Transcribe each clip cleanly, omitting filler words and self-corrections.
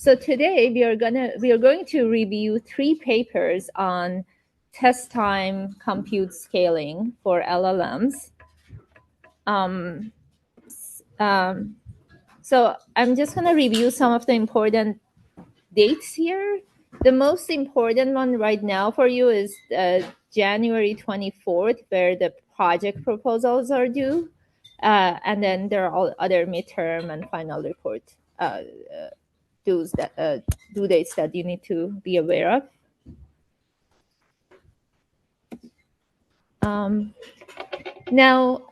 So today we are going to review 3 papers on test time compute scaling for LLMs. So I'm just going to review some of the important dates here. The most important one right now for you is January 24th, where the project proposals are due. And then there are all other midterm and final report due dates that you need to be aware of. Now,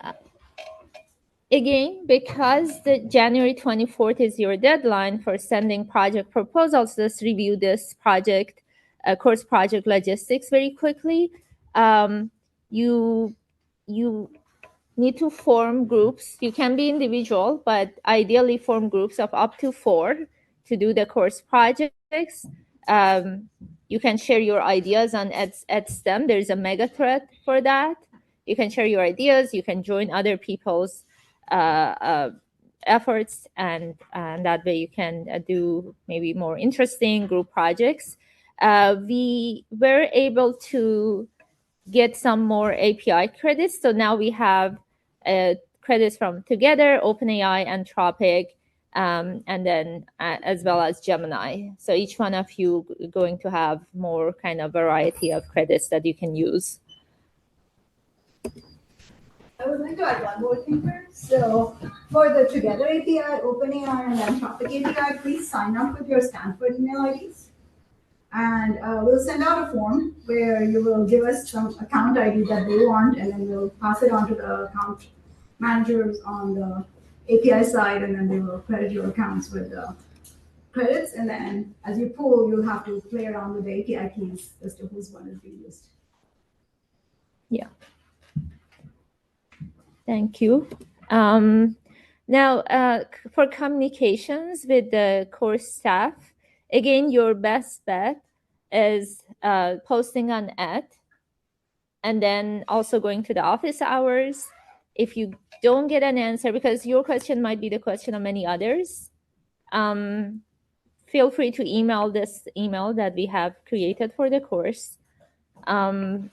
again, because the January 24th is your deadline for sending project proposals, let's review this project, course project logistics very quickly. You need to form groups. You can be individual, but ideally form groups of up to 4 to do the course projects. You can share your ideas on EdSTEM. There's a mega thread for that. You can share your ideas. You can join other people's efforts, and that way you can do maybe more interesting group projects. We were able to get some more API credits. So now we have credits from Together, OpenAI, Anthropic, and then as well as Gemini. So each one of you going to have more kind of variety of credits that you can use. I would like to add one more thing here. So for the Together API, OpenAI, and Anthropic API, please sign up with your Stanford email IDs. And we'll send out a form where you will give us some account ID that they want, and then we'll pass it on to the account managers on the API side, and then they will credit your accounts with the credits. And then as you pull, you'll have to play around with the API keys as to whose one is being used. Yeah. Thank you. Now, for communications with the course staff, again, your best bet is posting on Ed, and then also going to the office hours. If you don't get an answer, because your question might be the question of many others, feel free to email this email that we have created for the course. And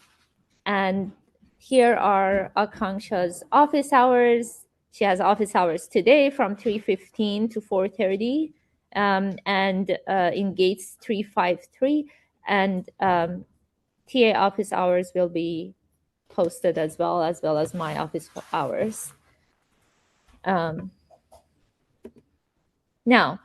here are Akanksha's office hours. She has office hours today from 3:15 to 4:30, and in Gates 353. And TA office hours will be posted as well as my office hours. Now,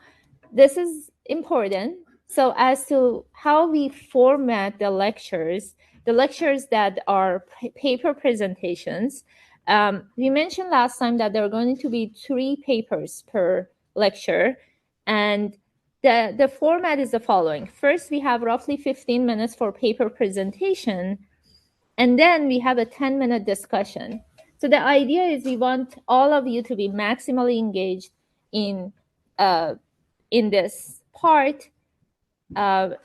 this is important. So as to how we format the lectures that are paper presentations, we mentioned last time that there are going to be 3 papers per lecture, and the format is the following. First, we have roughly 15 minutes for paper presentation, and then we have a 10-minute discussion. So the idea is we want all of you to be maximally engaged in this part. And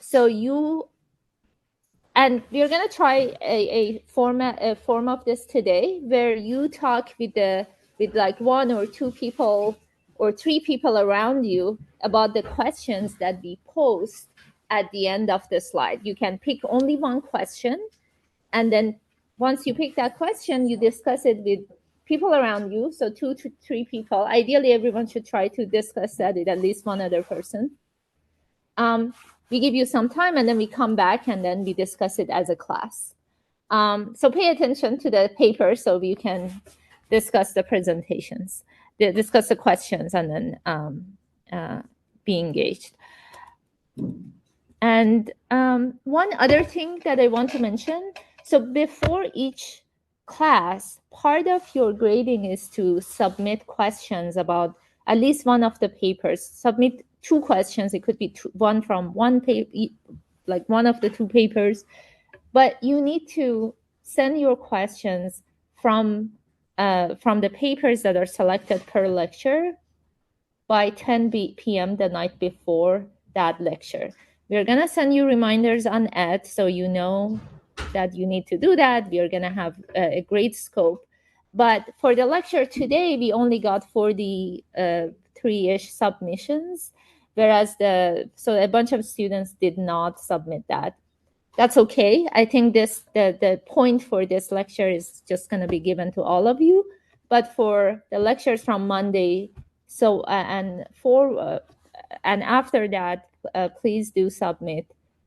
we're going to try a form of this today, where you talk with like 1 or 2 people or 3 people around you about the questions that we post at the end of the slide. You can pick only one question, and then once you pick that question, you discuss it with people around you. So 2 to 3 people. Ideally, everyone should try to discuss that with at least one other person. We give you some time, and then we come back, and then we discuss it as a class. So pay attention to the paper so you can discuss the presentations, discuss the questions, and then be engaged. And one other thing that I want to mention, so before each class, part of your grading is to submit questions about at least one of the papers. Submit 2 questions. It could be one from one paper, like one of the 2 papers. But you need to send your questions from the papers that are selected per lecture by 10 p.m. the night before that lecture. We're going to send you reminders on Ed, so you know that you need to do that. We are going to have a great scope. But for the lecture today, we only got 43-ish submissions. whereas so a bunch of students did not submit that. That's okay. I think the point for this lecture is just going to be given to all of you, but for the lectures from Monday, so and after that, please do submit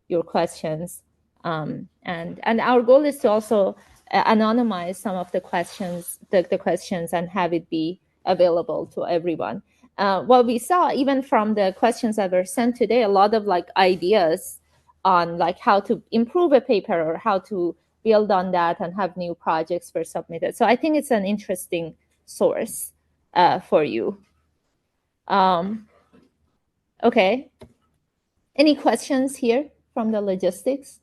your questions, and our goal is to also anonymize some of the questions, the questions, and have it be available to everyone. What we saw, even from the questions that were sent today, a lot of like ideas on like how to improve a paper or how to build on that and have new projects were submitted. So I think it's an interesting source for you. Okay. Any questions here from the logistics?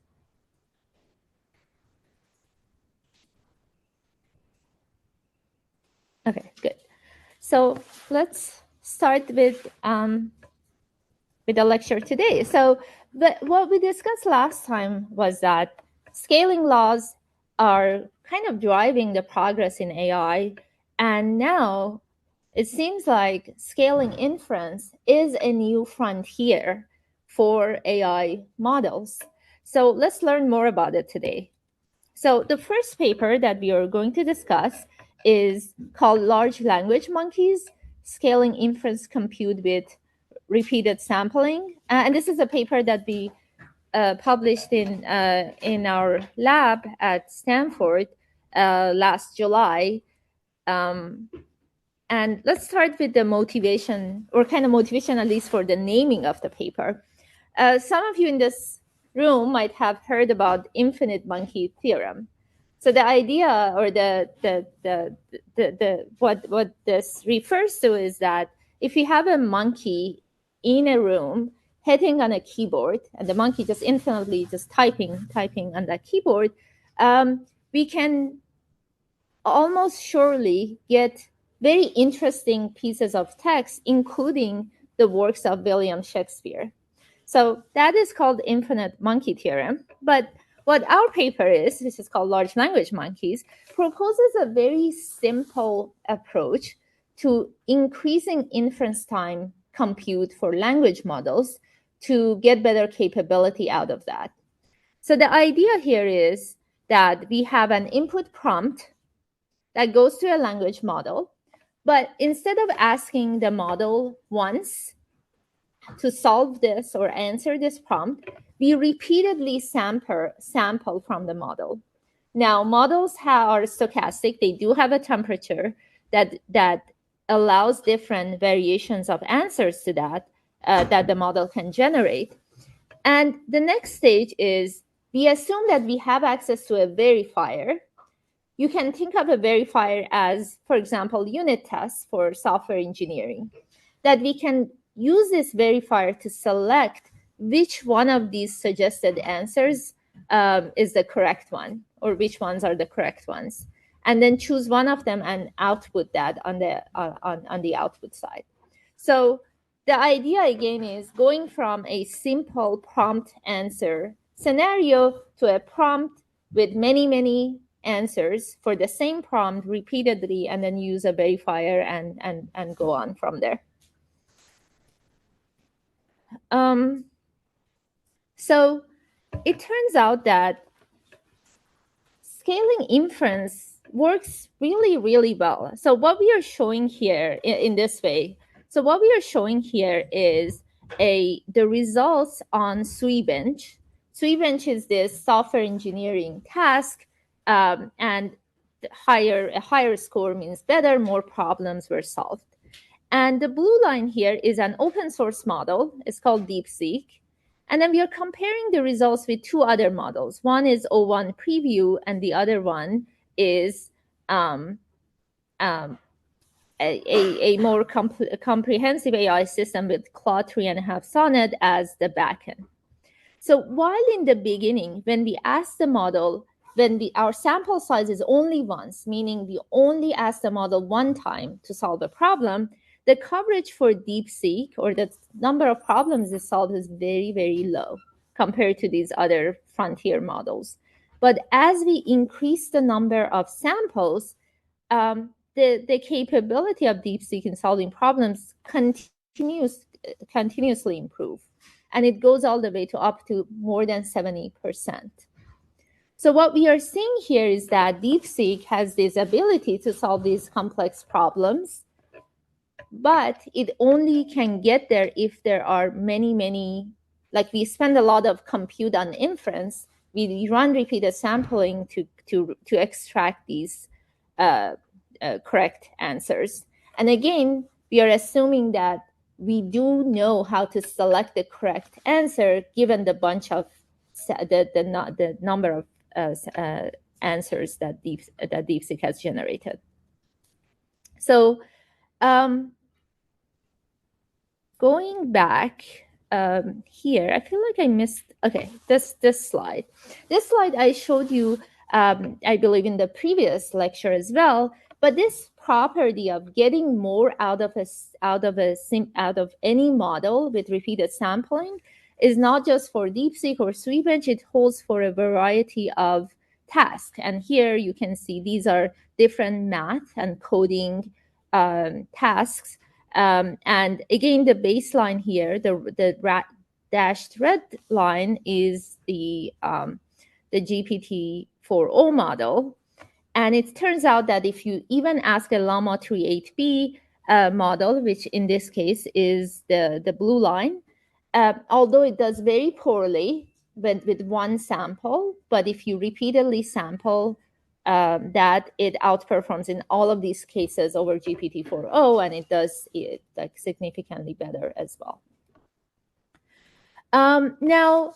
Okay, good. So let's start with the lecture today. So what we discussed last time was that scaling laws are kind of driving the progress in AI. And now it seems like scaling inference is a new frontier for AI models. So let's learn more about it today. So the first paper that we are going to discuss is called Large Language Monkeys, Scaling Inference Compute with Repeated Sampling. And this is a paper that we published in our lab at Stanford last July. And let's start with the motivation, or kind of motivation at least for the naming of the paper. Some of you in this room might have heard about infinite monkey theorem. So the idea, or what this refers to, is that if you have a monkey in a room hitting on a keyboard, and the monkey just infinitely just typing on that keyboard, we can almost surely get very interesting pieces of text, including the works of William Shakespeare. So that is called infinite monkey theorem. But what our paper is, this is called Large Language Monkeys, proposes a very simple approach to increasing inference time compute for language models to get better capability out of that. So the idea here is that we have an input prompt that goes to a language model, but instead of asking the model once to solve this or answer this prompt, we repeatedly sample from the model. Now, models are stochastic. They do have a temperature that allows different variations of answers to that that the model can generate. And the next stage is we assume that we have access to a verifier. You can think of a verifier as, for example, unit tests for software engineering, that we can use this verifier to select which one of these suggested answers is the correct one, or which ones are the correct ones, and then choose one of them and output that on the output side. So the idea again is going from a simple prompt answer scenario to a prompt with many answers for the same prompt repeatedly, and then use a verifier and go on from there. So it turns out that scaling inference works really well. So what we are showing here in this way, so what we are showing here is the results on SweBench. SweBench is this software engineering task, and a higher score means better, more problems were solved. And the blue line here is an open source model. It's called DeepSeek. And then we are comparing the results with two other models. One is O1 Preview, and the other one is a more comprehensive AI system with Claude 3.5 Sonnet as the backend. So while in the beginning, when we ask the model, our sample size is only once, meaning we only ask the model one time to solve a problem, the coverage for DeepSeek, or the number of problems it solves, is very low compared to these other frontier models. But as we increase the number of samples, the capability of DeepSeek in solving problems continues continuously improve. And it goes all the way to up to more than 70%. So what we are seeing here is that DeepSeek has this ability to solve these complex problems, but it only can get there if there are many, like we spend a lot of compute on inference. We run repeated sampling to extract these correct answers. And again, we are assuming that we do know how to select the correct answer given the bunch of the number of answers that DeepSeek has generated. So going back here, I feel like I missed, okay, this slide. This slide I showed you, I believe in the previous lecture as well, but this property of getting more out of any model with repeated sampling is not just for DeepSeek or Sweetbench, it holds for a variety of tasks. And here you can see these are different math and coding tasks. And again, the baseline here, the dashed red line is the GPT-4o model. And it turns out that if you even ask a Llama 3.8b model, which in this case is the blue line, although it does very poorly with one sample, but if you repeatedly sample, that it outperforms in all of these cases over GPT-4o, and it does it like significantly better as well. Now,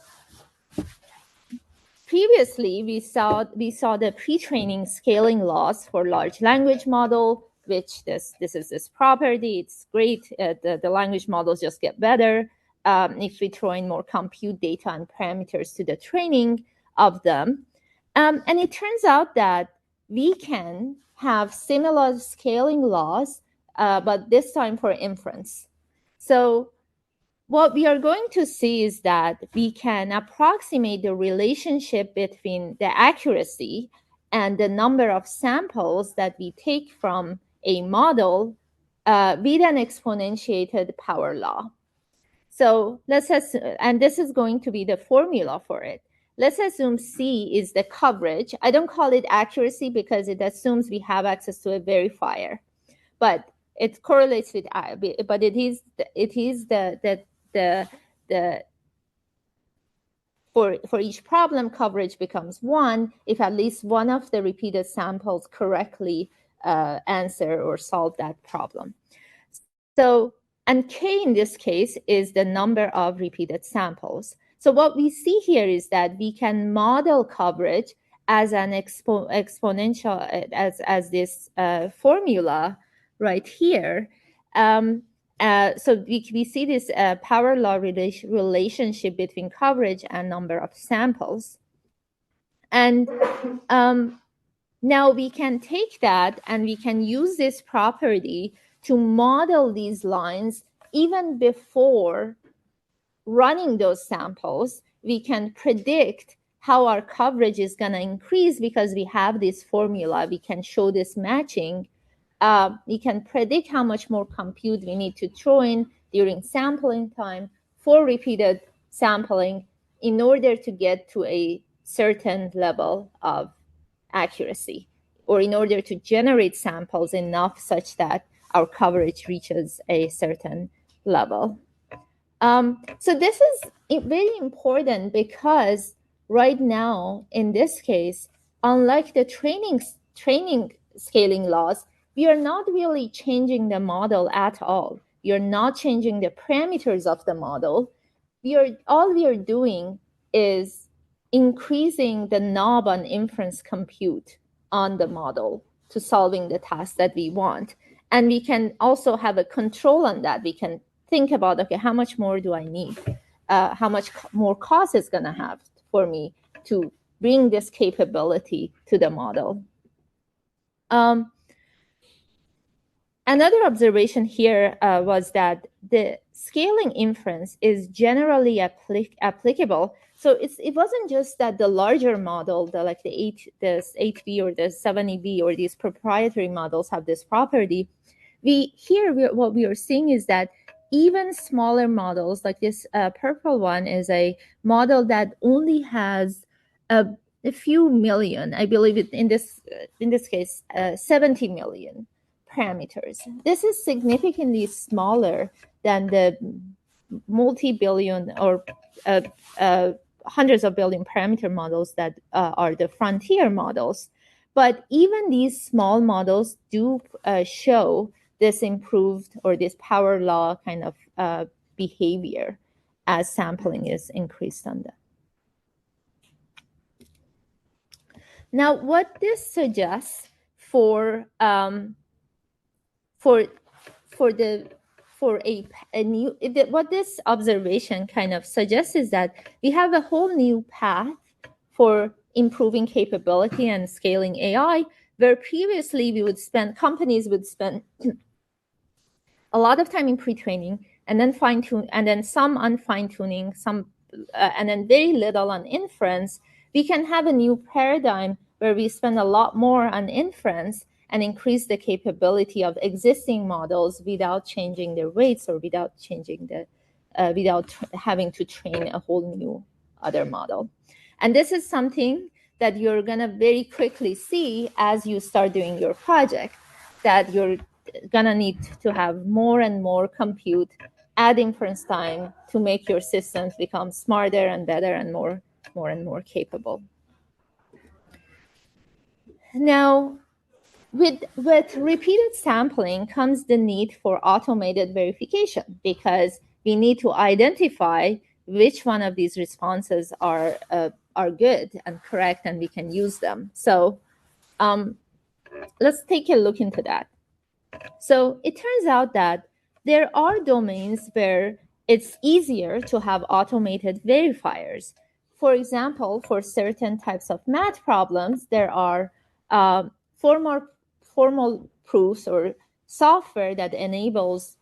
previously we saw the pre-training scaling loss for large language model, which this is this property. It's great. The language models just get better if we throw in more compute data and parameters to the training of them. And it turns out that we can have similar scaling laws, but this time for inference. So what we are going to see is that we can approximate the relationship between the accuracy and the number of samples that we take from a model with an exponentiated power law. So let's assume, and this is going to be the formula for it. Let's assume C is the coverage. I don't call it accuracy because it assumes we have access to a verifier, but it correlates with I. But it is the for each problem, coverage becomes 1 if at least one of the repeated samples correctly answer or solve that problem. So, and K in this case is the number of repeated samples. So what we see here is that we can model coverage as an exponential, as this formula right here. So we see this power law relationship between coverage and number of samples. And now we can take that and we can use this property to model these lines even before running those samples. We can predict how our coverage is going to increase because we have this formula. We can show this matching. We can predict how much more compute we need to throw in during sampling time for repeated sampling in order to get to a certain level of accuracy, or in order to generate samples enough such that our coverage reaches a certain level. So this is very important because right now, in this case, unlike the training scaling laws, we are not really changing the model at all. We are not changing the parameters of the model. All we are doing is increasing the knob on inference compute on the model to solving the task that we want. And we can also have a control on that. We can think about, okay, how much more do I need? How much more cost is going to have for me to bring this capability to the model? Another observation here was that the scaling inference is generally applicable. So it wasn't just that the larger model, the 8B or the 70B or these proprietary models have this property. What we are seeing is that even smaller models, like this purple one is a model that only has a few million, I believe it in this case, 70 million parameters. This is significantly smaller than the multi-billion or uh, uh, hundreds of billion parameter models that are the frontier models. But even these small models do show this improved or this power law kind of behavior as sampling is increased on them. Now, what this suggests for for the for a new, what this observation kind of suggests is that we have a whole new path for improving capability and scaling AI, where previously companies would spend a lot of time in pre-training and then fine-tune, and then some on fine-tuning, and then very little on inference. We can have a new paradigm where we spend a lot more on inference and increase the capability of existing models without changing their weights or without changing without having to train a whole new other model. And this is something that you're gonna very quickly see as you start doing your project, that you're gonna need to have more and more compute at inference time to make your systems become smarter and better and more and more capable. Now, with repeated sampling comes the need for automated verification, because we need to identify which one of these responses are good and correct, and we can use them. So let's take a look into that. So it turns out that there are domains where it's easier to have automated verifiers. For example, for certain types of math problems, there are formal proofs or software that enables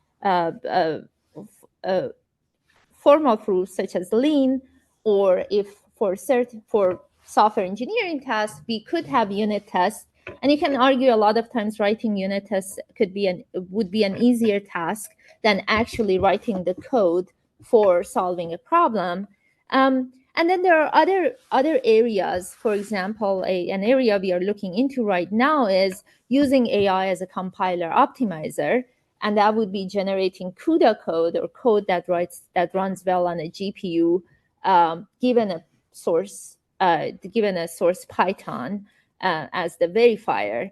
formal proofs such as Lean, or if for software engineering tasks, we could have unit tests. And you can argue a lot of times writing unit tests would be an easier task than actually writing the code for solving a problem. And then there are other areas. For example, an area we are looking into right now is using AI as a compiler optimizer, and that would be generating CUDA code, or code that runs well on a GPU, given a source Python as the verifier.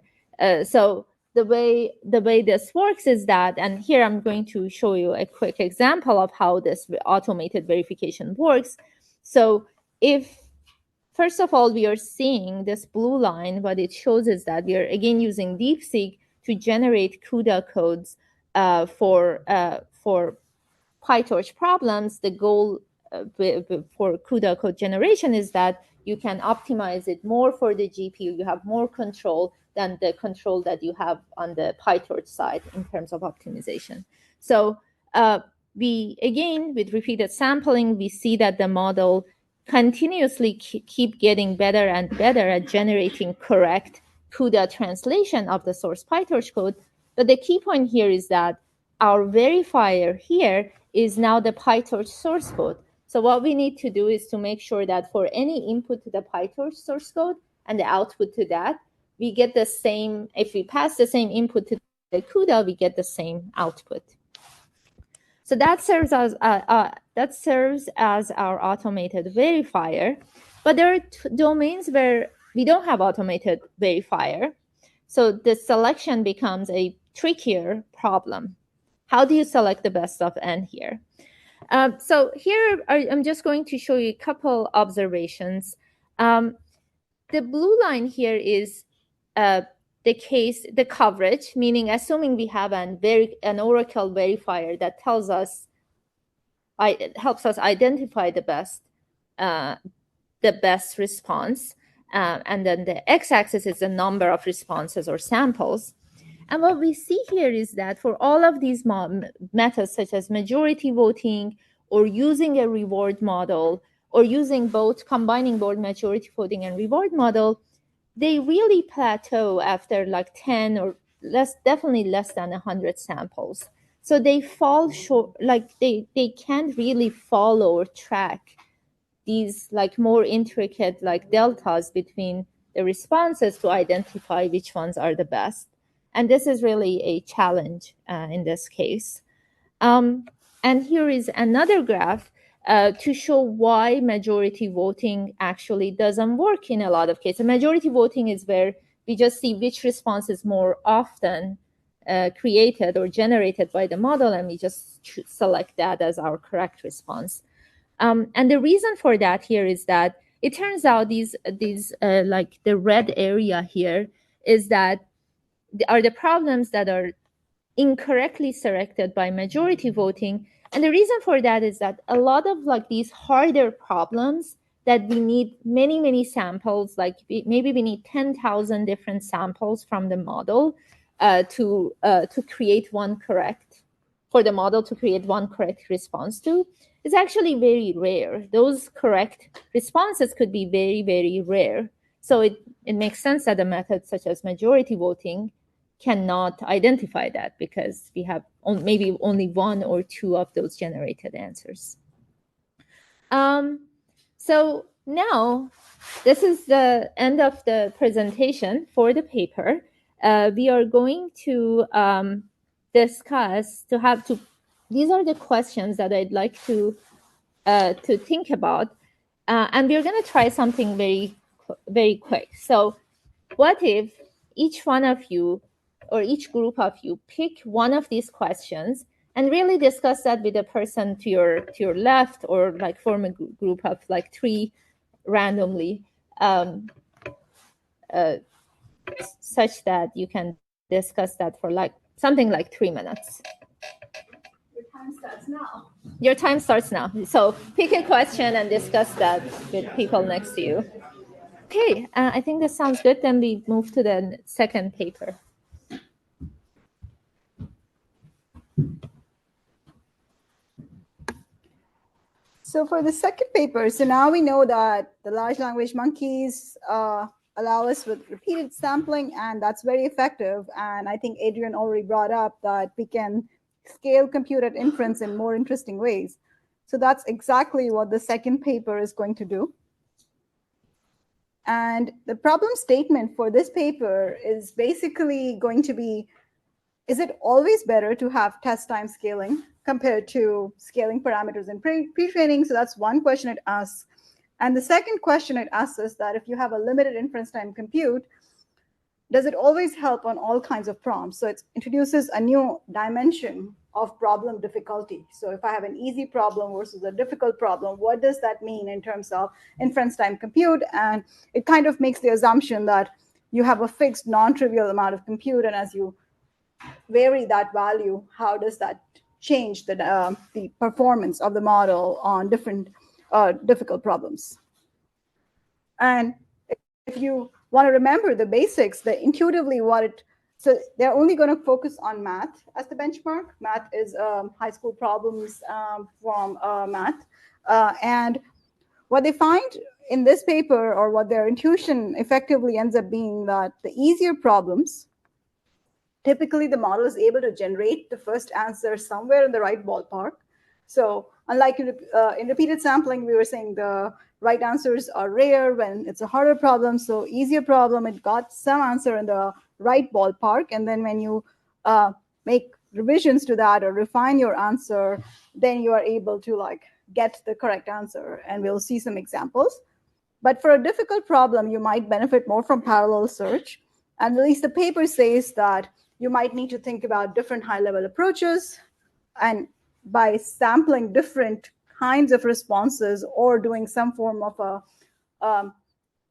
So the way this works is that, and here I'm going to show you a quick example of how this automated verification works. So if, first of all, we are seeing this blue line, what it shows is that we are again using DeepSeek to generate CUDA codes for PyTorch problems. The goal for CUDA code generation is that you can optimize it more for the GPU. You have more control than the control that you have on the PyTorch side in terms of optimization. So we, again, with repeated sampling, we see that the model continuously keep getting better and better at generating correct CUDA translation of the source PyTorch code. But the key point here is that our verifier here is now the PyTorch source code. So what we need to do is to make sure that for any input to the PyTorch source code and the output to that, we get the same. If we pass the same input to the CUDA, we get the same output. So that serves as our automated verifier. But there are domains where we don't have automated verifier. So the selection becomes a trickier problem. How do you select the best of n here? So here I'm just going to show you a couple observations. The blue line here is the coverage, meaning assuming we have an Oracle verifier that tells us, helps us identify the best response, and then the x-axis is the number of responses or samples. And what we see here is that for all of these methods, such as majority voting, or using a reward model, or using combining both majority voting and reward model, they really plateau after like 10 or definitely less than 100 samples. So they fall short, like they can't really follow or track these like more intricate like deltas between the responses to identify which ones are the best. And this is really a challenge in this case. And here is another graph to show why majority voting actually doesn't work in a lot of cases. Majority voting is where we just see which response is more often created or generated by the model, and we just select that as our correct response. And the reason for that here is that it turns out these like the red area here is that are the problems that are incorrectly selected by majority voting. And the reason for that is that a lot of like these harder problems that we need many samples, like maybe we need 10,000 different samples from the model to create one correct, for the model to create one correct response to, is actually very rare. Those correct responses could be very rare. So it makes sense that a method such as majority voting cannot identify that, because we have maybe only one or two of those generated answers. So now this is the end of the presentation for the paper. We are going to discuss, these are the questions that I'd like to think about. And we're going to try something very quick. So what if each one of you or each group of you pick one of these questions and really discuss that with a person to your left, or like form a group of like three randomly, such that you can discuss that for like something like 3 minutes. Your time starts now. Your time starts now. So pick a question and discuss that with people next to you. Okay, I think this sounds good. Then we move to the second paper. So for the second paper, so now we know that the large language monkeys allow us with repeated sampling, and that's very effective. And I think Adrian already brought up that we can scale computed inference in more interesting ways. So that's exactly what the second paper is going to do. And the problem statement for this paper is basically going to be, is it always better to have test time scaling compared to scaling parameters in pre-training? So that's one question it asks. And the second question it asks is that if you have a limited inference time compute, does it always help on all kinds of prompts? So it introduces a new dimension of problem difficulty. So if I have an easy problem versus a difficult problem, what does that mean in terms of inference time compute? And it kind of makes the assumption that you have a fixed non-trivial amount of compute, and as you vary that value, how does that change the performance of the model on different difficult problems? And if you want to remember the basics, intuitively so they're only going to focus on math as the benchmark. Math is high school problems from math. And what they find in this paper, or what their intuition effectively ends up being, that the easier problems, typically the model is able to generate the first answer somewhere in the right ballpark. So unlike in repeated sampling, we were saying the right answers are rare when it's a harder problem. So easier problem, it got some answer in the right ballpark. And then when you make revisions to that or refine your answer, then you are able to like get the correct answer. And we'll see some examples. But for a difficult problem, you might benefit more from parallel search. And at least the paper says that you might need to think about different high-level approaches, and by sampling different kinds of responses or doing some form of a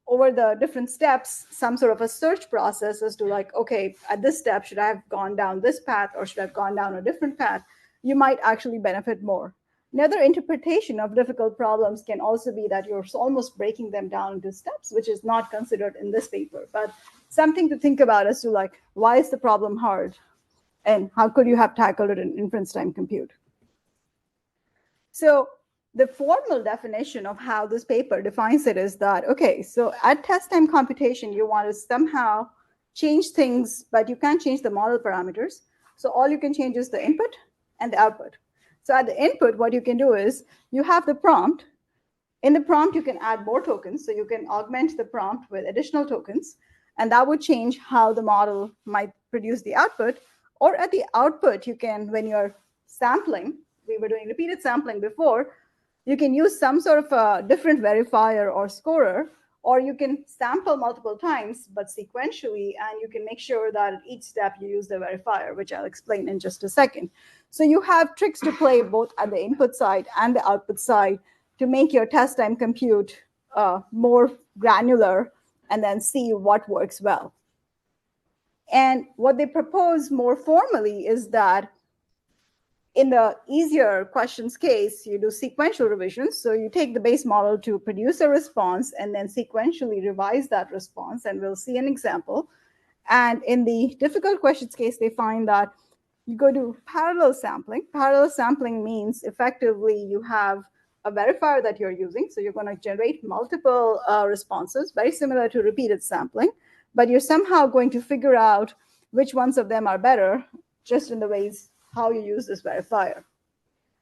over the different steps, some sort of a search process as to like, okay, at this step, should I have gone down this path or should I have gone down a different path? You might actually benefit more. Another interpretation of difficult problems can also be that you're almost breaking them down into steps, which is not considered in this paper, but something to think about as to like, why is the problem hard and how could you have tackled it in inference time compute? So the formal definition of how this paper defines it is that, okay, so at test time computation, you want to somehow change things, but you can't change the model parameters. So all you can change is the input. and the output. So at the input, what you can do is you have the prompt. In the prompt, you can add more tokens. So you can augment the prompt with additional tokens, and that would change how the model might produce the output. Or at the output, you can, when you're sampling, we were doing repeated sampling before, you can use some sort of a different verifier or scorer, or you can sample multiple times, but sequentially, and you can make sure that at each step you use the verifier, which I'll explain in just a second. So you have tricks to play both at the input side and the output side to make your test time compute more granular and then see what works well. And what they propose more formally is that in the easier questions case, you do sequential revisions. So you take the base model to produce a response and then sequentially revise that response, and we'll see an example. And in the difficult questions case, they find that you go to parallel sampling. Parallel sampling means effectively you have a verifier that you're using. So you're going to generate multiple responses, very similar to repeated sampling, but you're somehow going to figure out which ones of them are better just in the ways how you use this verifier.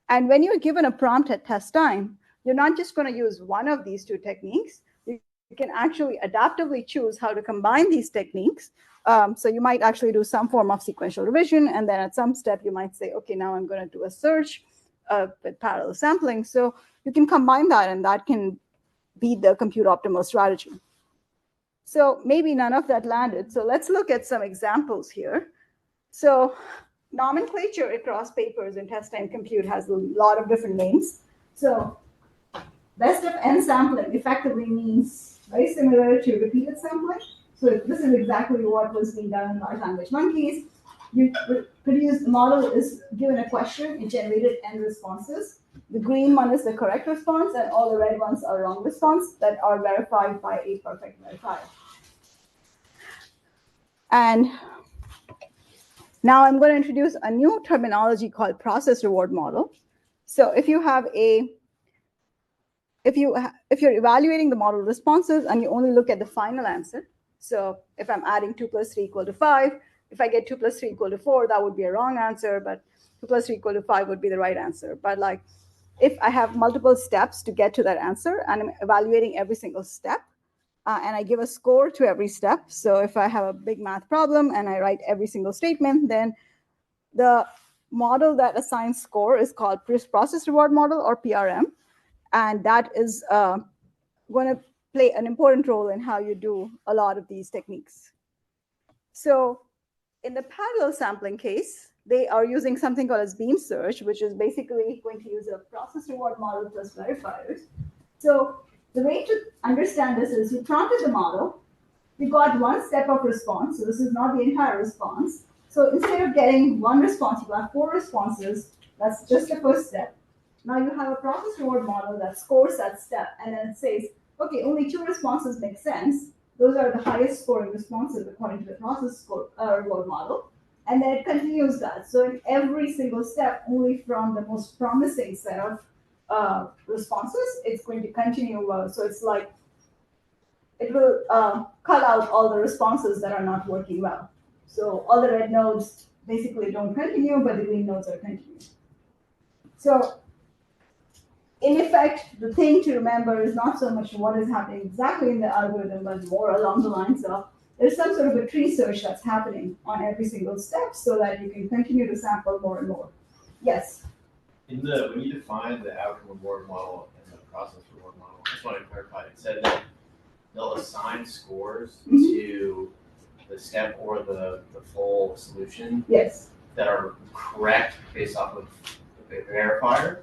And when you're given a prompt at test time, you're not just going to use one of these two techniques. You can actually adaptively choose how to combine these techniques. So you might actually do some form of sequential revision, and then at some step you might say, okay, now I'm going to do a search with parallel sampling. So you can combine that, and that can be the compute optimal strategy. So maybe none of that landed. So let's look at some examples here. So nomenclature across papers in test time compute has a lot of different names. So best of n sampling effectively means very similar to repeated sampling. So this is exactly what was being done in large language monkeys. You produce, the model is given a question, it generated n responses. The green one is the correct response, and all the red ones are wrong response that are verified by a perfect verifier. And now I'm going to introduce a new terminology called process reward model. So if you have a, if you're evaluating the model responses and you only look at the final answer, so if I'm adding 2 plus 3 equal to 5, if I get 2 plus 3 equal to 4, that would be a wrong answer, but 2 plus 3 equal to 5 would be the right answer. But like, if I have multiple steps to get to that answer and I'm evaluating every single step, and I give a score to every step. So if I have a big math problem and I write every single statement, then the model that assigns score is called process reward model, or PRM. And that is going to play an important role in how you do a lot of these techniques. So in the parallel sampling case, they are using something called as beam search, which is basically going to use a process reward model plus verifiers. So the way to understand this is you prompted the model, you got one step of response, so this is not the entire response. So instead of getting one response, you have 4 responses. That's just the first step. Now you have a process reward model that scores that step, and then it says, okay, only 2 responses make sense. Those are the highest scoring responses according to the process reward model. And then it continues that. So in every single step, only from the most promising set of responses, it's going to continue. So it's like, it will cut out all the responses that are not working well. So all the red nodes basically don't continue, but the green nodes are continuing. So in effect, the thing to remember is not so much what is happening exactly in the algorithm, but more along the lines of there's some sort of a tree search that's happening on every single step so that you can continue to sample more and more. Yes? When you define the outcome reward model and the process reward model, I just want to clarify, it said that they'll assign scores to the step or the full solution Yes. that are correct based off of the verifier.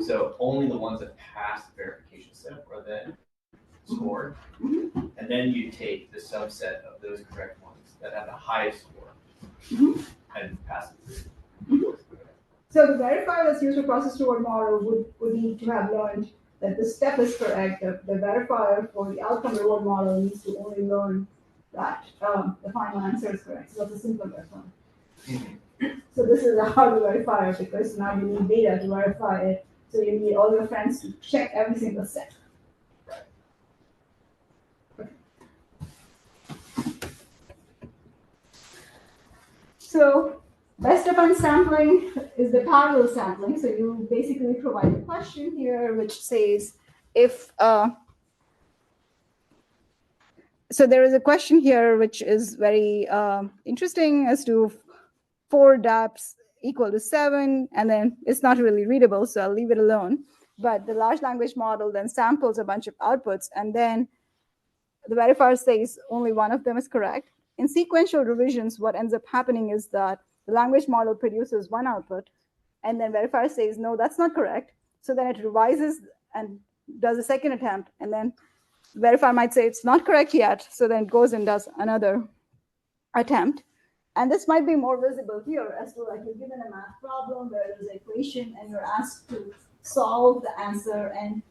So only the ones that pass the verification step are then scored. And then you take the subset of those correct ones that have the highest score and pass it through. So the verifier that's used for process reward model would need to have learned that the step is correct. The verifier for the outcome reward model needs to only learn that the final answer is correct. So that's a simple verifier. So this is a hard verifier because now you need data to verify it. So you need all your friends to check every single step. Okay. So Best of n sampling is the parallel sampling. So you basically provide a question here which says if, so there is a question here which is very interesting as to 4 DAPs equal to 7, and then it's not really readable, so I'll leave it alone. But the large language model then samples a bunch of outputs, and then the verifier says only one of them is correct. In sequential revisions, what ends up happening is that the language model produces one output, and then verifier says, no, that's not correct. So then it revises and does a second attempt, and then verifier might say it's not correct yet. So then it goes and does another attempt. And this might be more visible here as to like you're given a math problem where there's an equation and you're asked to solve the answer. And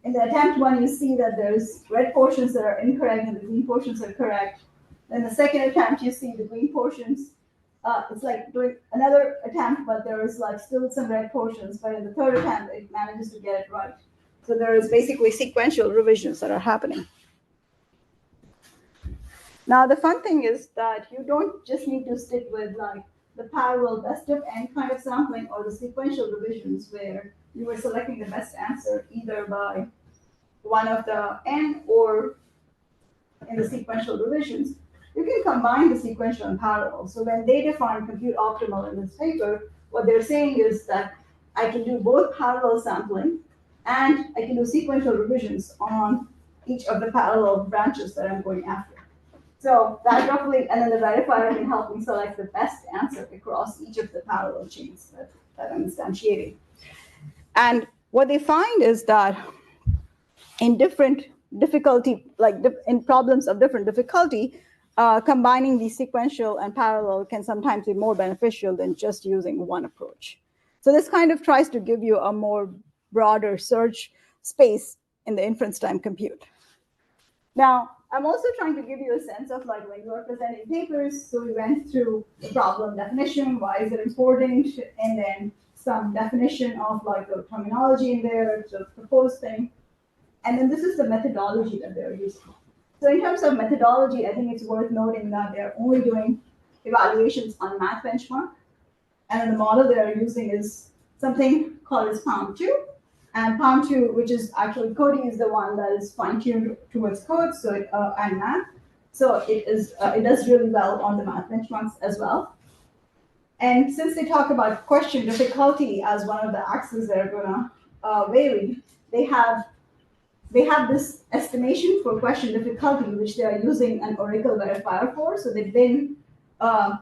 in the attempt one, you see that there's red portions that are incorrect and the green portions are correct. Then the second attempt, you see the green portions. It's like doing another attempt, but there is like still some red portions. But in the third attempt, it manages to get it right. So there is basically sequential revisions that are happening. Now, the fun thing is that you don't just need to stick with like the parallel best of n kind of sampling or the sequential revisions where you were selecting the best answer either by one of the n or in the sequential revisions. You can combine the sequential and parallel. So when they define compute optimal in this paper, what they're saying is that I can do both parallel sampling and I can do sequential revisions on each of the parallel branches that I'm going after. So that roughly, and then the verifier can help me select the best answer across each of the parallel chains that I'm instantiating. And what they find is that in different difficulty, like in problems of different difficulty, combining the sequential and parallel can sometimes be more beneficial than just using one approach. So this kind of tries to give you a more broader search space in the inference time compute. Now, I'm also trying to give you a sense of like when you're presenting papers, so we went through the problem definition, why is it important, and then some definition of like the terminology in there, the proposed thing. And then this is the methodology that they're using. So in terms of methodology, I think it's worth noting that they're only doing evaluations on math benchmark. And then the model they're using is something called as PALM2. And PALM2, which is actually Cody is the one that is fine-tuned towards code, so and math. So it does really well on the math benchmarks as well. And since they talk about question difficulty as one of the axes that are going to vary, they have this estimation for question difficulty, which they are using an Oracle verifier for. So they bin how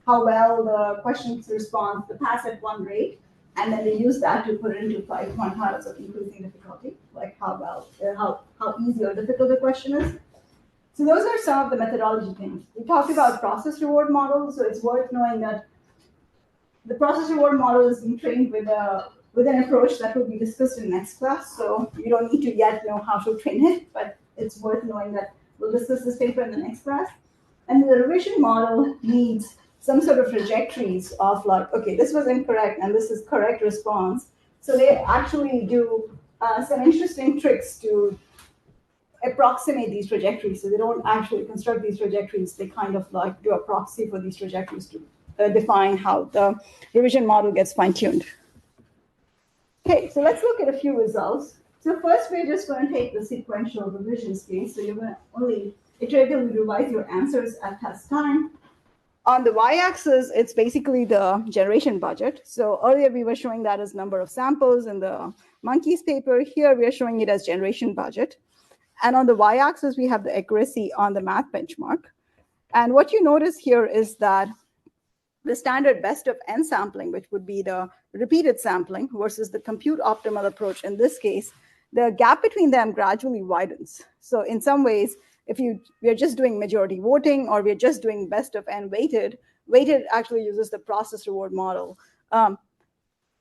well the questions respond, the pass at one rate, and then they use that to put it into 5 quantiles of increasing difficulty, like how easy or difficult the question is. So those are some of the methodology things. We talked about process reward models, so it's worth knowing that the process reward model is being trained with an approach that will be discussed in next class. So you don't need to yet know how to train it, but it's worth knowing that we'll discuss this paper in the next class. And the revision model needs some sort of trajectories of like, okay, this was incorrect and this is correct response. So they actually do some interesting tricks to approximate these trajectories. So they don't actually construct these trajectories. They kind of like do a proxy for these trajectories to define how the revision model gets fine-tuned. Okay, so let's look at a few results. So first, we're just going to take the sequential revision case. So you're going to only iteratively revise your answers at test time. On the y-axis, it's basically the generation budget. So earlier we were showing that as number of samples in the monkeys paper. Here we are showing it as generation budget. And on the y-axis, we have the accuracy on the math benchmark. And what you notice here is that the standard best of n sampling, which would be the repeated sampling versus the compute optimal approach in this case, the gap between them gradually widens. So in some ways, if we are just doing majority voting or we're just doing best of n weighted actually uses the process reward model.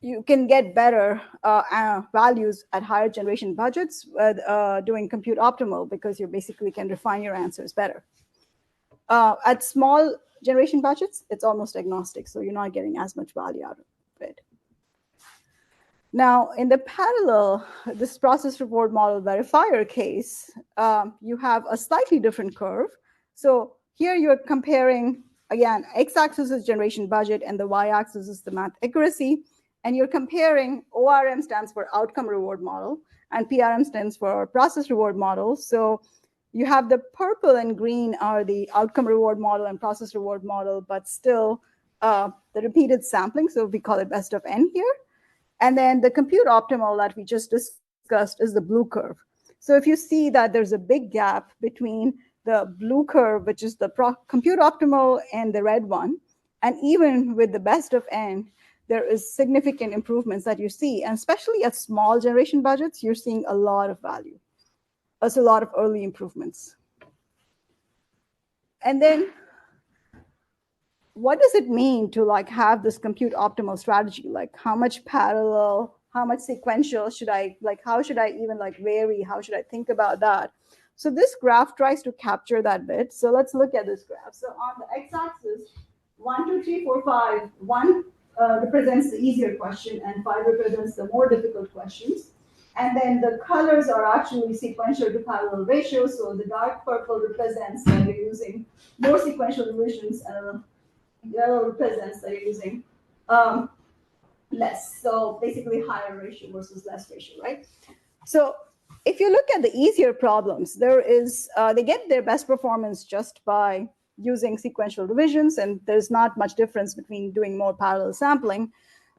You can get better values at higher generation budgets doing compute optimal because you basically can refine your answers better. At small generation budgets, it's almost agnostic, so you're not getting as much value out of it. Now, in the parallel, this process reward model verifier case, you have a slightly different curve. So here you're comparing again, x-axis is generation budget and the y-axis is the math accuracy. And you're comparing, ORM stands for outcome reward model, and PRM stands for process reward model. So you have the purple and green are the outcome reward model and process reward model, but still the repeated sampling. So we call it best of n here. And then the compute optimal that we just discussed is the blue curve. So if you see that there's a big gap between the blue curve, which is the compute optimal, and the red one, and even with the best of n, there is significant improvements that you see. And especially at small generation budgets, you're seeing a lot of value. That's a lot of early improvements. And then what does it mean to like have this compute optimal strategy? Like how much parallel, how much sequential should I, like how should I even like vary? How should I think about that? So this graph tries to capture that bit. So let's look at this graph. So on the x-axis, 1, 2, 3, 4, 5, 1 represents the easier question and 5 represents the more difficult questions. And then the colors are actually sequential to parallel ratio. So the dark purple represents that you're using more sequential revisions, and yellow represents that you're using less. So basically higher ratio versus less ratio, right? So if you look at the easier problems, there is they get their best performance just by using sequential revisions, and there's not much difference between doing more parallel sampling.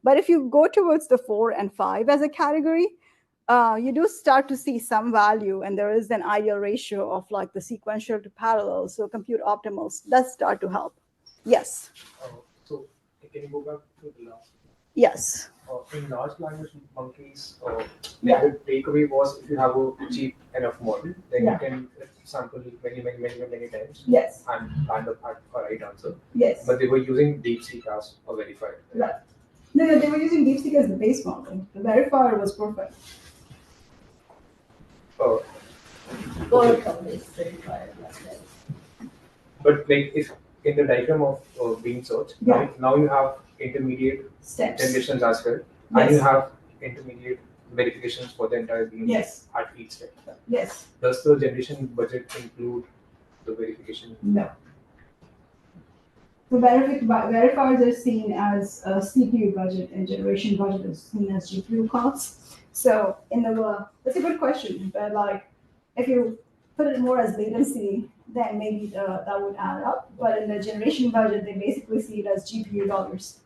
But if you go towards the 4 and 5 as a category, you do start to see some value, and there is an ideal ratio of like the sequential to parallel. So compute optimals does start to help. Yes. So can you go back to the last? Yes. In large language monkeys, the takeaway was if you have a cheap enough model, then you can sample many times. Yes. And land up at a right answer. Yes. But they were using DeepSeek as a verifier. Right. No, they were using DeepSeek as the base model. The verifier was perfect. Oh. Oracle-based verifier. But like if in the diagram of beam search, now you have intermediate steps generations as well, and you have intermediate verifications for the entire beam at each step. Yes. Does the generation budget include the verification? No. So verifiers are seen as a CPU budget, and generation budget is seen as GPU costs. So in the that's a good question, but like if you put it more as latency, then maybe that would add up. But in the generation budget, they basically see it as GPU dollars,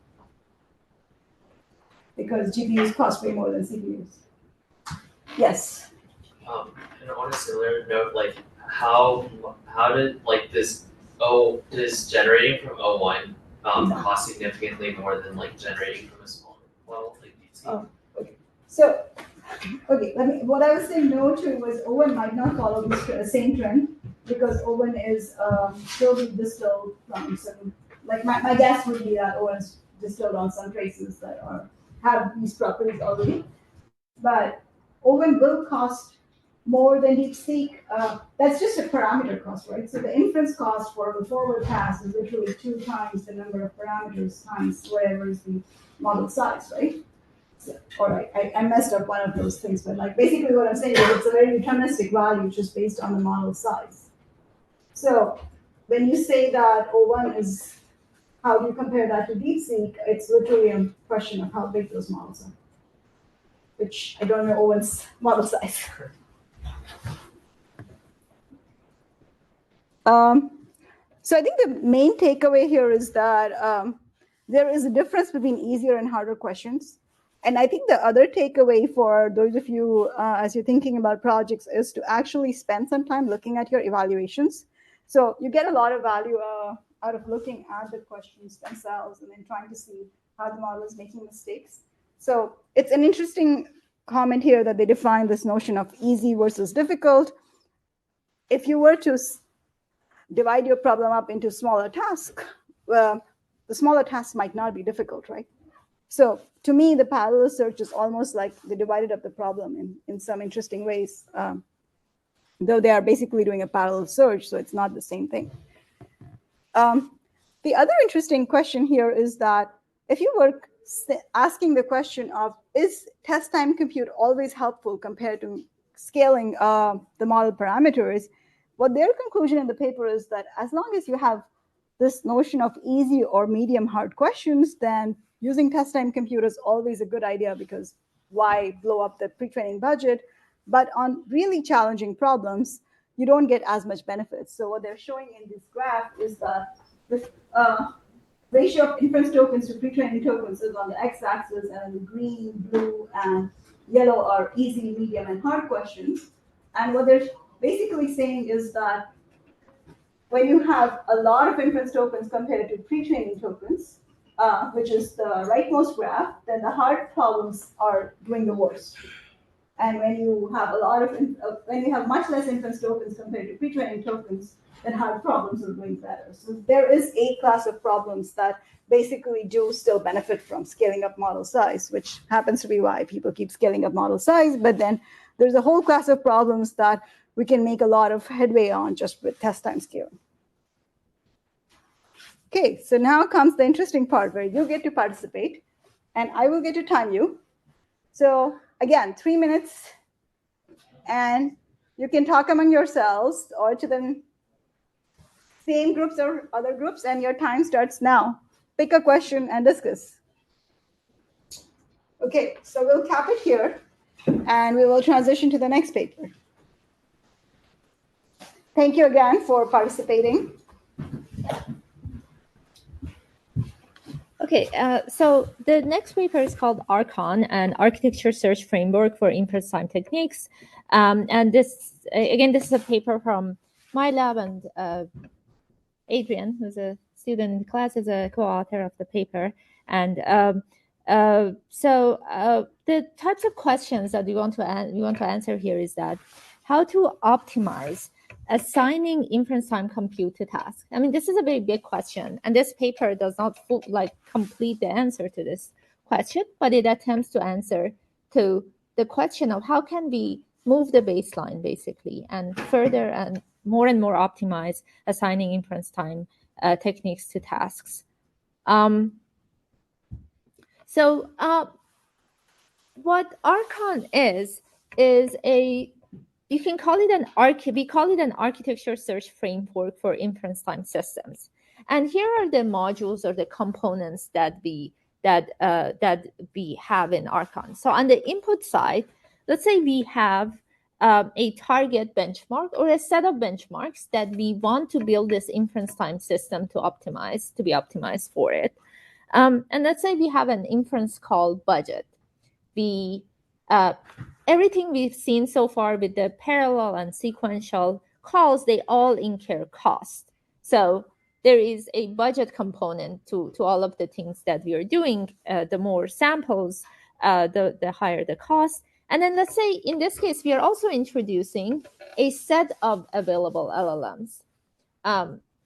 because GPUs cost way more than CPUs. Yes. And on a similar note, like how did like this generating from O1 cost significantly more than like generating from a smaller well like DeepSeek? Oh, okay. So, okay, what I was saying no to was O1 might not follow this same trend, because O1 is still being distilled from some, like my guess would be that O1 is distilled on some traces that have these properties already. But O1 will cost more than DeepSeek. That's just a parameter cost, right? So the inference cost for the forward pass is literally 2 times the number of parameters times whatever is the model size, right? So, all right, I messed up one of those things, but like basically what I'm saying is it's a very deterministic value just based on the model size. So when you say that O1 is, how do you compare that to DeepSeek? It's literally a question of how big those models are, which I don't know O1's model size. So I think the main takeaway here is that there is a difference between easier and harder questions. And I think the other takeaway for those of you, as you're thinking about projects, is to actually spend some time looking at your evaluations. So you get a lot of value out of looking at the questions themselves and then trying to see how the model is making mistakes. So it's an interesting comment here that they define this notion of easy versus difficult. If you were to divide your problem up into smaller tasks, the smaller tasks might not be difficult, right? So to me, the parallel search is almost like they divided up the problem in some interesting ways, though they are basically doing a parallel search, so it's not the same thing. The other interesting question here is that if you were asking the question of, is test time compute always helpful compared to scaling the model parameters, what their conclusion in the paper is that as long as you have this notion of easy or medium hard questions, then using test time compute is always a good idea, because why blow up the pre-training budget? But on really challenging problems, you don't get as much benefits. So what they're showing in this graph is that the ratio of inference tokens to pre-training tokens is on the x-axis, and the green, blue, and yellow are easy, medium, and hard questions. And what they're basically saying is that when you have a lot of inference tokens compared to pre-training tokens, which is the rightmost graph, then the hard problems are doing the worst. And when you have when you have much less inference tokens compared to pre-training tokens, then hard problems are doing better. So there is a class of problems that basically do still benefit from scaling up model size, which happens to be why people keep scaling up model size. But then there's a whole class of problems that we can make a lot of headway on just with test time scaling. Okay, so now comes the interesting part where you get to participate, and I will get to time you. So again, 3 minutes, and you can talk among yourselves or to the same groups or other groups, and your time starts now. Pick a question and discuss. Okay, so we'll cap it here, and we will transition to the next paper. Thank you again for participating. Okay, so the next paper is called Archon, an architecture search framework for inference time techniques. And this, again, this is a paper from my lab, and Adrian, who's a student in the class, is a co-author of the paper. And so the types of questions that we want to answer here is that how to optimize assigning inference time compute to tasks. I mean, this is a very big question, and this paper does not complete the answer to this question, but it attempts to answer to the question of how can we move the baseline, basically, and further and more optimize assigning inference time techniques to tasks. So what Archon is a, you can call it we call it an architecture search framework for inference time systems. And here are the modules or the components that we have in Archon. So on the input side, let's say we have a target benchmark or a set of benchmarks that we want to build this inference time system to be optimized for it. And let's say we have an inference call budget. Everything we've seen so far with the parallel and sequential calls, they all incur cost. So there is a budget component to all of the things that we are doing. The more samples, the higher the cost. And then let's say in this case, we are also introducing a set of available LLMs.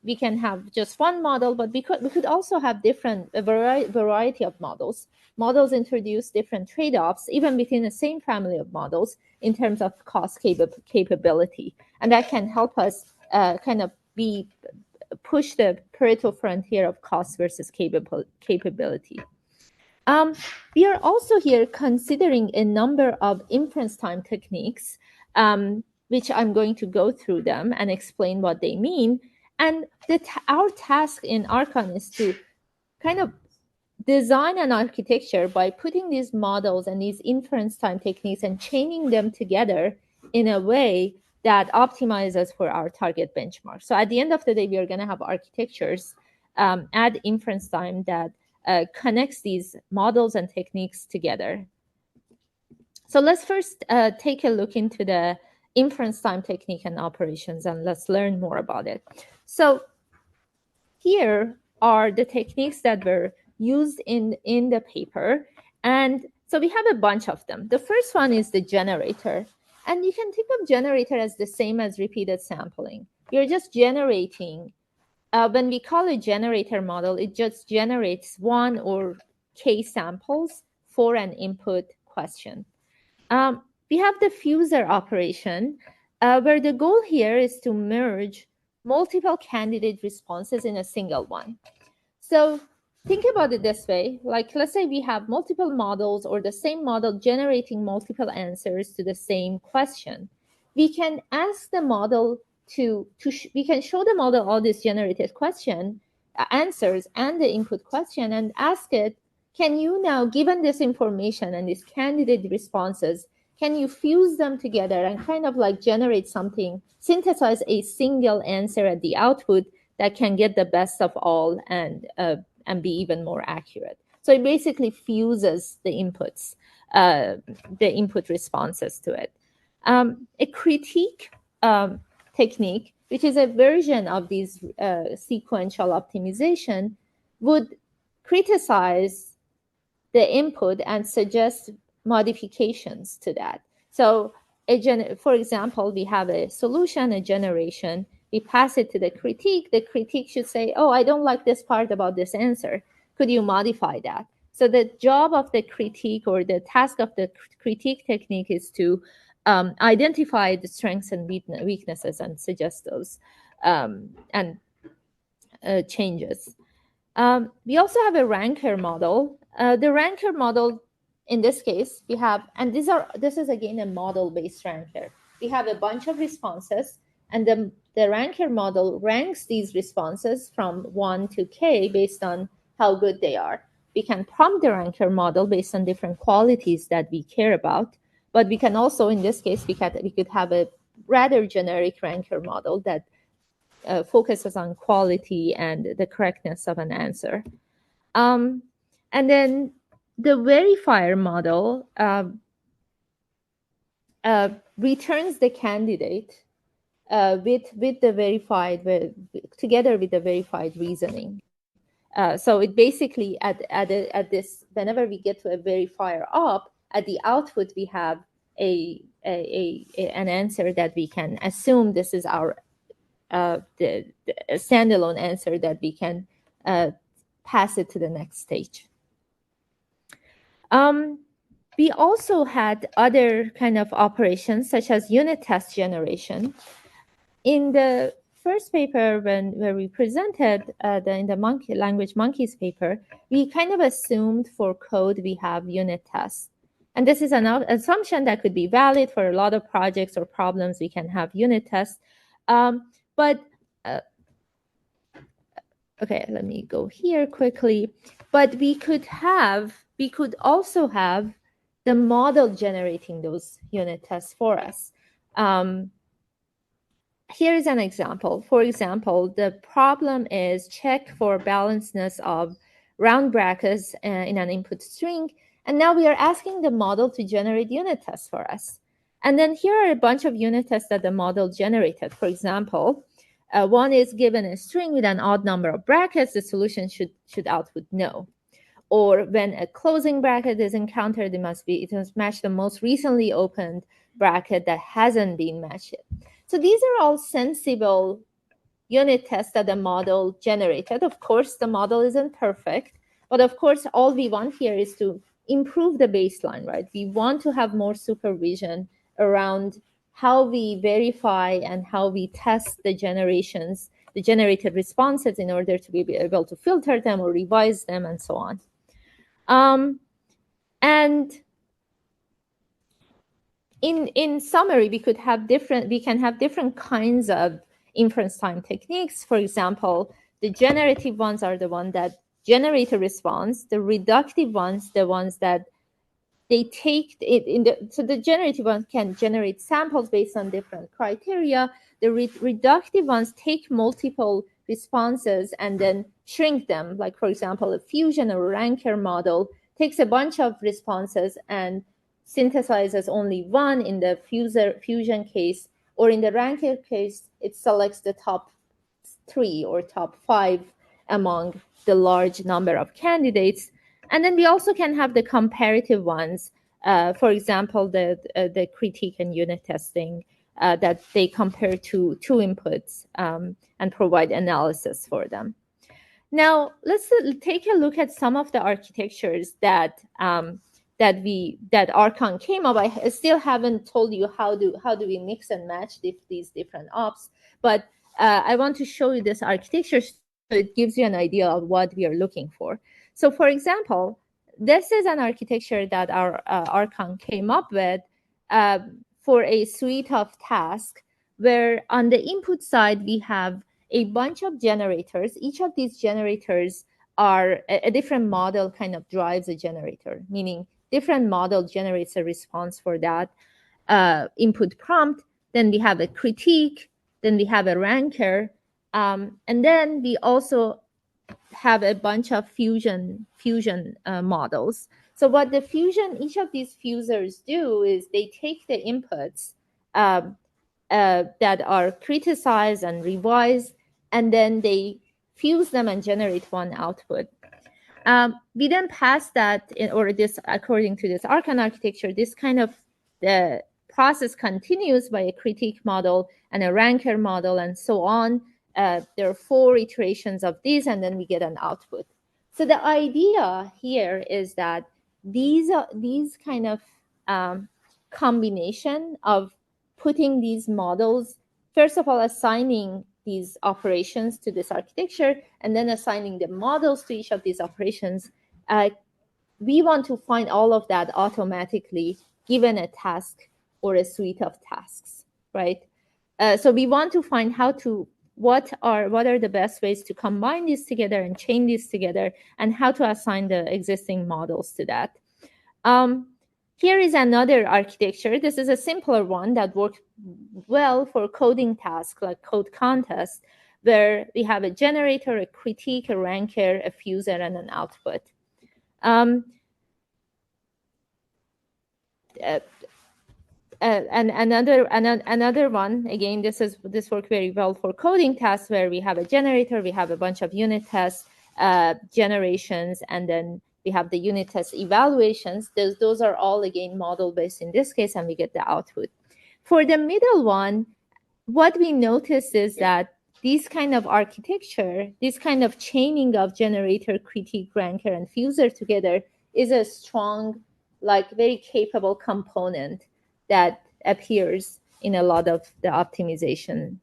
We can have just one model, but we could also have a variety of models. Models introduce different trade-offs, even within the same family of models, in terms of cost capability. And that can help us kind of push the Pareto frontier of cost versus capability. We are also here considering a number of inference time techniques, which I'm going to go through them and explain what they mean. And our task in Archon is to kind of design an architecture by putting these models and these inference time techniques and chaining them together in a way that optimizes for our target benchmark. So at the end of the day, we are going to have architectures at inference time that connects these models and techniques together. So let's first take a look into the inference time technique and operations, and let's learn more about it. So here are the techniques that were used in the paper. And so we have a bunch of them. The first one is the generator. And you can think of generator as the same as repeated sampling. You're just generating, when we call a generator model, it just generates one or k samples for an input question. We have the fuser operation, where the goal here is to merge multiple candidate responses in a single one. So think about it this way, like let's say we have multiple models or the same model generating multiple answers to the same question. We can ask the model we can show the model all this generated question answers and the input question and ask it, can you now, given this information and these candidate responses, can you fuse them together and kind of like generate something, synthesize a single answer at the output that can get the best of all and be even more accurate? So it basically fuses the inputs, the input responses to it. A critique technique, which is a version of these sequential optimization, would criticize the input and suggest modifications to that. So, for example, we have a solution, a generation, we pass it to the critique. The critique should say, oh, I don't like this part about this answer. Could you modify that? So the job of the critique, or the task of the critique technique, is to identify the strengths and weaknesses and suggest those and changes. We also have a ranker model. The ranker model, in this case, we have, and this is again a model-based ranker. We have a bunch of responses, and the ranker model ranks these responses from 1 to k based on how good they are. We can prompt the ranker model based on different qualities that we care about, but we can also, in this case, we could have a rather generic ranker model that focuses on quality and the correctness of an answer. And then the verifier model returns the candidate with the verified, together with the verified reasoning. So it basically, at this, whenever we get to a verifier op, at the output we have an answer that we can assume this is our the standalone answer that we can pass it to the next stage. We also had other kind of operations, such as unit test generation. In the first paper, where we presented in the language monkeys paper, we kind of assumed for code we have unit tests. And this is an assumption that could be valid for a lot of projects or problems. We can have unit tests. But okay, let me go here quickly. But we could also have the model generating those unit tests for us. Here is an example. For example, the problem is check for balancedness of round brackets in an input string. And now we are asking the model to generate unit tests for us. And then here are a bunch of unit tests that the model generated. For example, one is given a string with an odd number of brackets, the solution should output no. Or when a closing bracket is encountered, it must match the most recently opened bracket that hasn't been matched yet. So these are all sensible unit tests that the model generated. Of course, the model isn't perfect, but of course, all we want here is to improve the baseline, right? We want to have more supervision around how we verify and how we test the generated responses in order to be able to filter them or revise them and so on. And in summary, we can have different kinds of inference time techniques. For example, the generative ones are the ones that generate a response. The reductive ones, the ones that they take it so the generative ones can generate samples based on different criteria. The reductive ones take multiple responses and then shrink them. Like, for example, a fusion or ranker model takes a bunch of responses and synthesizes only one in the fusion case, or in the ranker case, it selects the top 3 or top 5 among the large number of candidates. And then we also can have the comparative ones, for example, the critique and unit testing, that they compare two inputs and provide analysis for them. Now, let's take a look at some of the architectures that Archon came up. I still haven't told you how do we mix and match these different ops, but I want to show you this architecture so it gives you an idea of what we are looking for. So, for example, this is an architecture that our Archon came up with for a suite of tasks, where on the input side we have a bunch of generators. Each of these generators are a different model kind of drives a generator, meaning different model generates a response for that input prompt. Then we have a critique, then we have a ranker, and then we also have a bunch of fusion models. So what the fusion, each of these fusers do is they take the inputs that are criticized and revised, and then they fuse them and generate one output. We then pass that, or this, according to this Archon architecture, this kind of the process continues by a critique model and a ranker model and so on. There are 4 iterations of these, and then we get an output. So the idea here is that these kind of combination of putting these models, first of all, assigning these operations to this architecture, and then assigning the models to each of these operations, we want to find all of that automatically given a task or a suite of tasks, right? So we want to find what are the best ways to combine these together and chain these together, and how to assign the existing models to that. Here is another architecture. This is a simpler one that works well for coding tasks like code contests, where we have a generator, a critique, a ranker, a fuser, and an output. And another one, again, this works very well for coding tasks, where we have a generator, we have a bunch of unit tests, generations, and then we have the unit test evaluations. Those are all, again, model-based in this case, and we get the output. For the middle one, what we notice is that this kind of architecture, this kind of chaining of generator, critique, ranker, and fuser together is a strong, like very capable component that appears in a lot of the optimization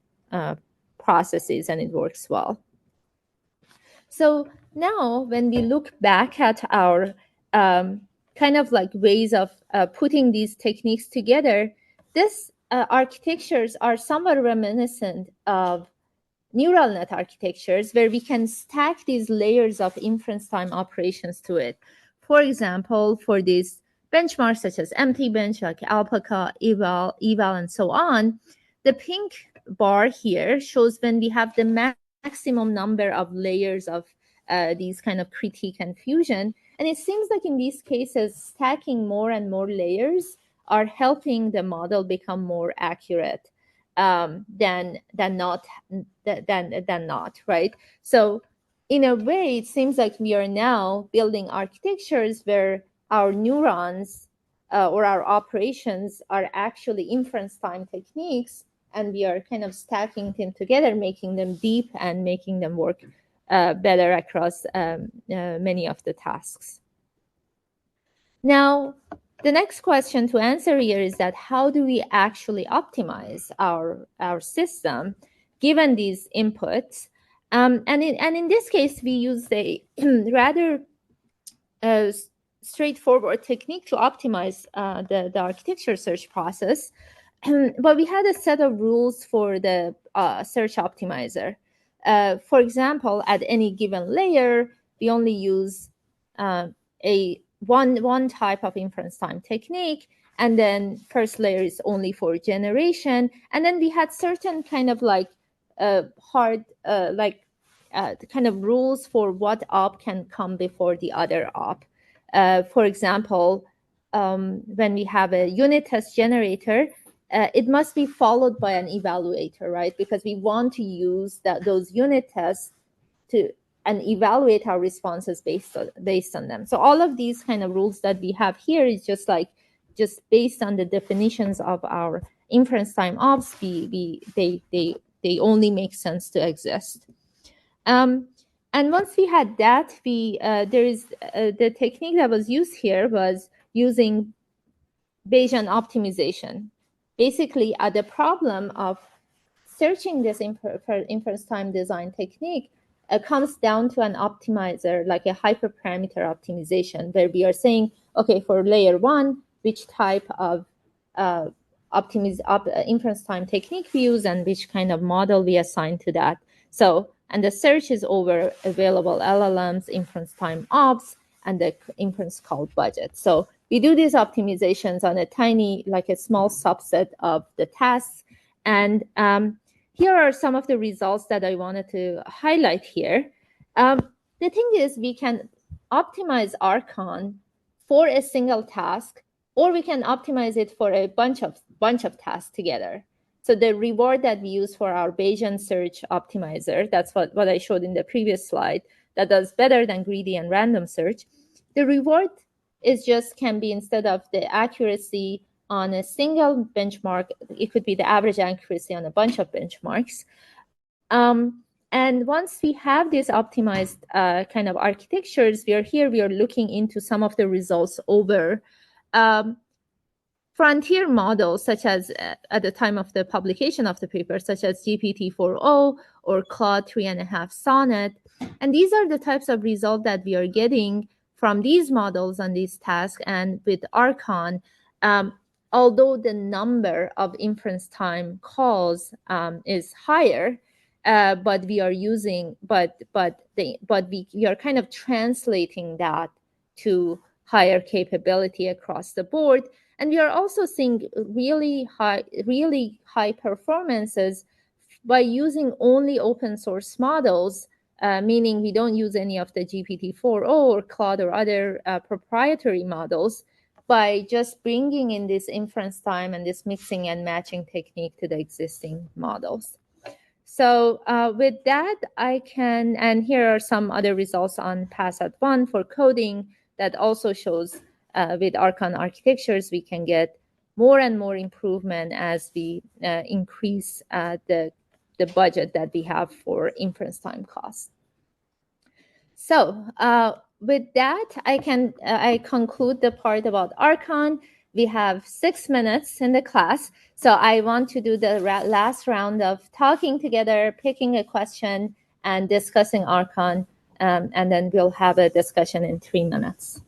processes, and it works well. So now when we look back at our kind of like ways of putting these techniques together, these architectures are somewhat reminiscent of neural net architectures, where we can stack these layers of inference time operations to it. For example, for these benchmarks such as empty bench, like alpaca, eval, and so on, the pink bar here shows when we have the maximum number of layers of these kind of critique and fusion. And it seems like in these cases, stacking more and more layers are helping the model become more accurate than not, right? So in a way, it seems like we are now building architectures where our neurons or our operations are actually inference time techniques, and we are kind of stacking them together, making them deep and making them work better across many of the tasks. Now, the next question to answer here is that how do we actually optimize our system given these inputs? And in this case, we use a rather straightforward technique to optimize the architecture search process. But we had a set of rules for the search optimizer. For example, at any given layer, we only use one type of inference time technique, and then first layer is only for generation. And then we had certain kind of like kind of rules for what op can come before the other op. For example, when we have a unit test generator, it must be followed by an evaluator, right? Because we want to use those unit tests and evaluate our responses based on them. So all of these kind of rules that we have here is just based on the definitions of our inference time ops. They only make sense to exist. And once we had that, the technique that was used here was using Bayesian optimization. Basically, the problem of searching this inference time design technique comes down to an optimizer, like a hyperparameter optimization, where we are saying, okay, for layer 1, which type of inference time technique we use and which kind of model we assign to that. So, and the search is over available LLMs, inference time ops, and the inference call budget. So we do these optimizations on a tiny, like a small subset of the tasks. And here are some of the results that I wanted to highlight here. The thing is, we can optimize Archon for a single task, or we can optimize it for a bunch of tasks together. So the reward that we use for our Bayesian search optimizer, that's what I showed in the previous slide, that does better than greedy and random search. The reward is just can be, instead of the accuracy on a single benchmark, it could be the average accuracy on a bunch of benchmarks. And once we have these optimized kind of architectures, we are looking into some of the results over frontier models, such as at the time of the publication of the paper, such as GPT-4o or Claude 3.5 Sonnet. And these are the types of results that we are getting from these models on these tasks. And with Archon, although the number of inference time calls is higher, but we are using, we are kind of translating that to higher capability across the board. And we are also seeing really high performances by using only open source models, meaning we don't use any of the GPT-4o or Claude or other proprietary models, by just bringing in this inference time and this mixing and matching technique to the existing models. So with that, and here are some other results on PassAt1 for coding that also shows with Archon architectures, we can get more and more improvement as we increase the budget that we have for inference time costs. So with that, I conclude the part about Archon. We have 6 minutes in the class, so I want to do the last round of talking together, picking a question, and discussing Archon, and then we'll have a discussion in 3 minutes.